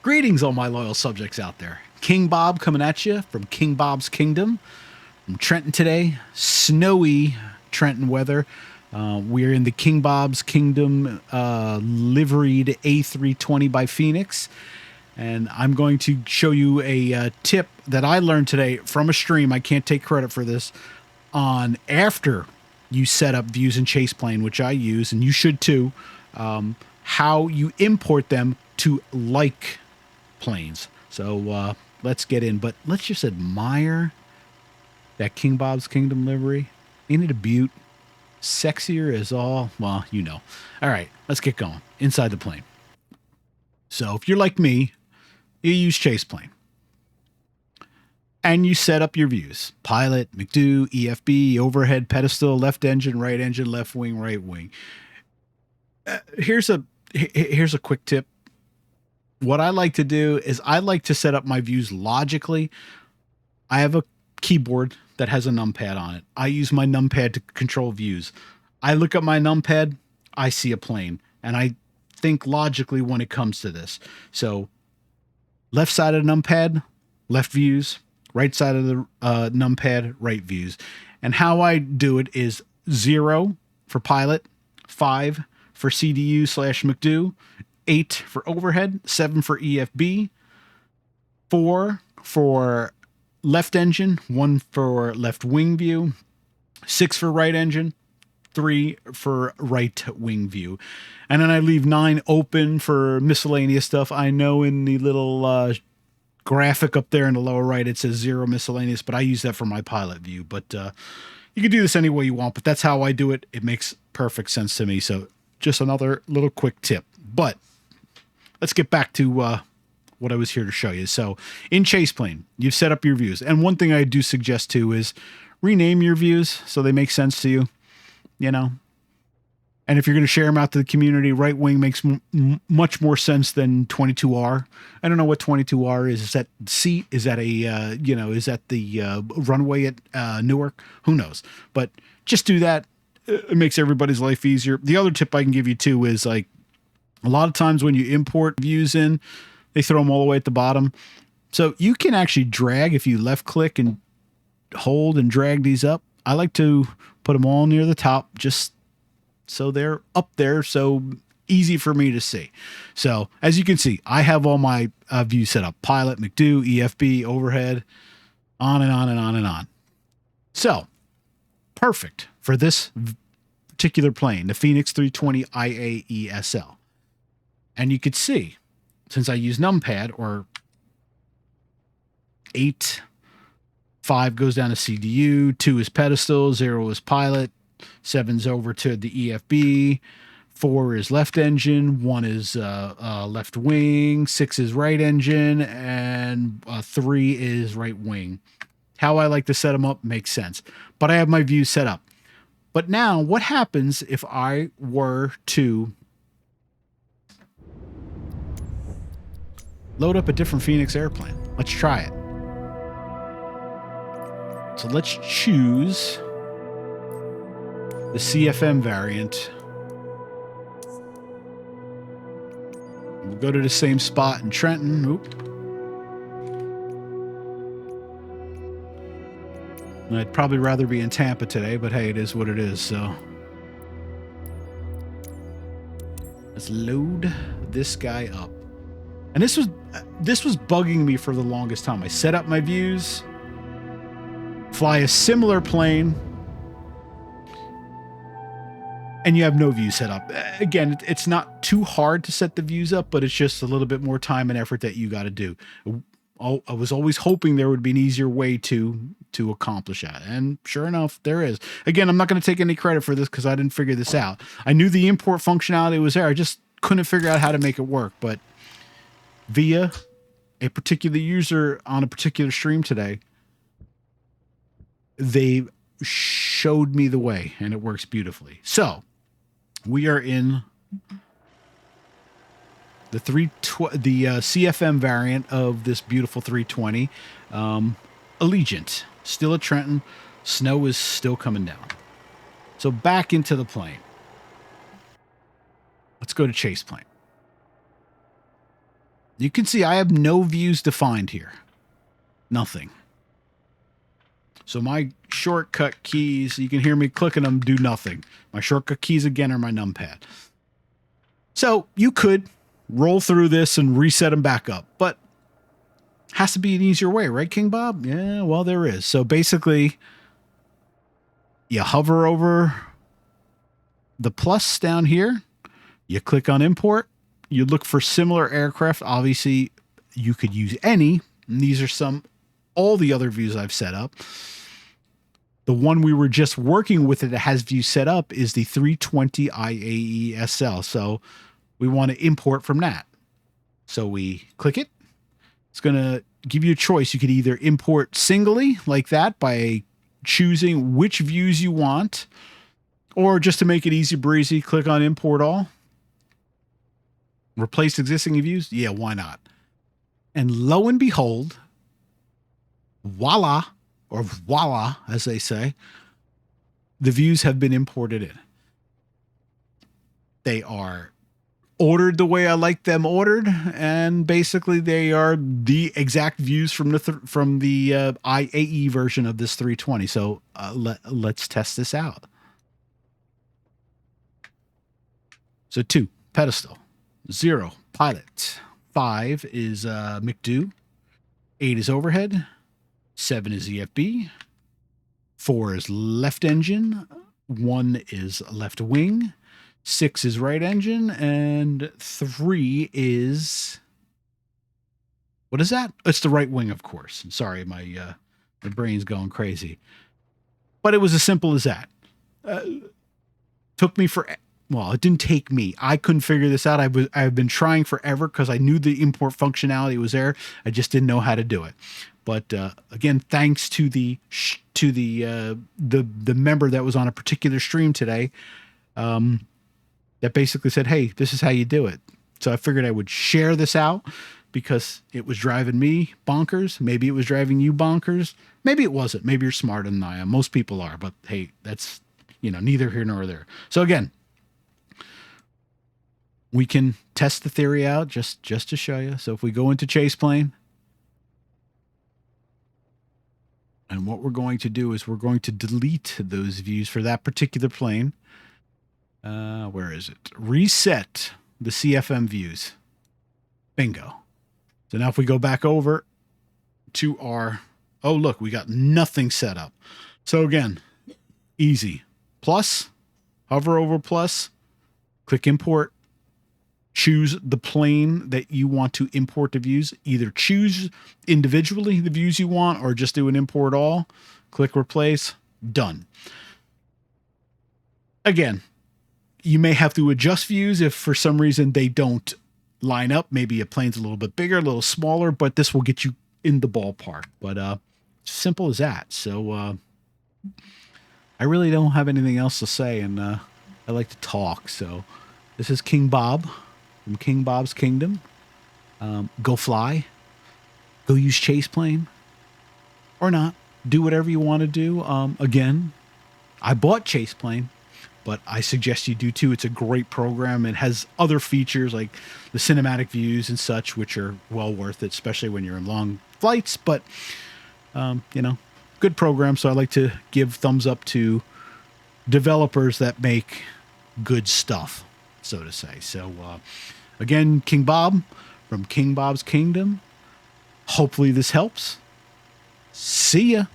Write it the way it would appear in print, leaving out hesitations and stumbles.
Greetings, all my loyal subjects out there. King Bob coming at you from King Bob's Kingdom. From Trenton today, snowy Trenton weather. We're in the King Bob's Kingdom liveried A320 by Phoenix. And I'm going to show you a tip that I learned today from a stream. I can't take credit for this. On after you set up views in Chase Plane, which I use, and you should too, how you import them to like planes. So let's get in, but let's just admire that King Bob's Kingdom livery. Ain't it a beaut? Sexier as all, well, you know. All right, let's get going. Inside the plane. So if you're like me, you use Chase Plane. And you set up your views. Pilot, McDo, EFB, overhead, pedestal, left engine, left wing, right wing. Here's a quick tip. What I like to do is I like to set up my views logically. I have a keyboard that has a numpad on it. I use my numpad to control views. I look at my numpad, I see a plane, and I think logically when it comes to this. So left side of the numpad, left views, right side of the numpad, right views. And how I do it is 0 for pilot, 5 for CDU/McDo, 8 for overhead, 7 for EFB, 4 for left engine, 1 for left wing view, 6 for right engine, 3 for right wing view. And then I leave 9 open for miscellaneous stuff. I know in the little graphic up there in the lower right, it says 0 miscellaneous, but I use that for my pilot view. But you can do this any way you want, but that's how I do it. It makes perfect sense to me. So just another little quick tip. But let's get back to what I was here to show you. So in Chase Plane, you've set up your views. And one thing I do suggest too is rename your views so they make sense to you, you know. And if you're going to share them out to the community, right wing makes much more sense than 22R. I don't know what 22R is. Is that seat? Is that a, is that the runway at Newark? Who knows? But just do that. It makes everybody's life easier. The other tip I can give you too is like a lot of times when you import views in, they throw them all the way at the bottom. So you can actually drag if you left click and hold and drag these up. I like to put them all near the top just so they're up there, so easy for me to see. So as you can see, I have all my views set up. Pilot, McDo, EFB, overhead, on and on and on and on. So perfect for this particular plane, the Phoenix 320 IAESL. And you could see, since I use numpad, or 8, 5 goes down to CDU, 2 is pedestal, 0 is pilot, 7's over to the EFB, 4 is left engine, 1 is left wing, 6 is right engine, and 3 is right wing. How I like to set them up makes sense. But I have my views set up. But now, what happens if I were to load up a different Phoenix airplane? Let's try it. So let's choose the CFM variant. We'll go to the same spot in Trenton. Oop. I'd probably rather be in Tampa today, but hey, it is what it is, so. Let's load this guy up. And this was bugging me for the longest time. I set up my views, fly a similar plane, and you have no view set up. Again, it's not too hard to set the views up, but it's just a little bit more time and effort that you got to do. I was always hoping there would be an easier way to accomplish that. And sure enough, there is. Again, I'm not going to take any credit for this because I didn't figure this out. I knew the import functionality was there. I just couldn't figure out how to make it work. But via a particular user on a particular stream today, they showed me the way, and it works beautifully. So we are in the CFM variant of this beautiful 320, Allegiant, still at Trenton. Snow is still coming down. So back into the plane. Let's go to Chase Plane. You can see I have no views defined here. Nothing. So my shortcut keys, you can hear me clicking them, do nothing. My shortcut keys, again, are my numpad. So you could roll through this and reset them back up, but has to be an easier way, right, King Bob? Yeah, well, there is. So basically, you hover over the plus down here, you click on import, you look for similar aircraft. Obviously, you could use any. And these are all the other views I've set up. The one we were just working with that has views set up is the 320 IAE-SL. So we want to import from that. So we click it. It's going to give you a choice. You could either import singly like that by choosing which views you want, or just to make it easy breezy, click on import all. Replace existing views? Yeah, why not? And lo and behold, voila, or voila, as they say, the views have been imported in. They are ordered the way I like them ordered, and basically they are the exact views from the IAE version of this 320. So let's test this out. So 2, pedestal. 0, pilot. 5 is McDo. 8 is overhead. 7 is EFB. 4 is left engine. 1 is left wing. 6 is right engine. And 3 is... what is that? It's the right wing, of course. Sorry, my brain's going crazy. But it was as simple as that. Took me for... well, it didn't take me. I couldn't figure this out. I've been trying forever because I knew the import functionality was there. I just didn't know how to do it. But again, thanks to the member that was on a particular stream today, that basically said, "Hey, this is how you do it." So I figured I would share this out because it was driving me bonkers. Maybe it was driving you bonkers. Maybe it wasn't. Maybe you're smarter than I am. Most people are. But hey, that's neither here nor there. So again, we can test the theory out just to show you. So if we go into chase plane, and what we're going to do is we're going to delete those views for that particular plane. Where is it? Reset the CFM views. Bingo. So now if we go back over to our... oh, look, we got nothing set up. So again, easy. Plus, hover over plus, click import. Choose the plane that you want to import the views. Either choose individually the views you want or just do an import all. Click replace. Done. Again, you may have to adjust views if for some reason they don't line up. Maybe a plane's a little bit bigger, a little smaller, but this will get you in the ballpark. But simple as that. So I really don't have anything else to say, and I like to talk. So this is King Bob from King Bob's Kingdom. Go fly. Go use chase plane. Or not. Do whatever you want to do. Again, I bought chase plane, but I suggest you do too. It's a great program. It has other features like the cinematic views and such, which are well worth it, especially when you're in long flights. But, good program. So I like to give thumbs up to developers that make good stuff, so to say. So, again, King Bob from King Bob's Kingdom. Hopefully this helps. See ya.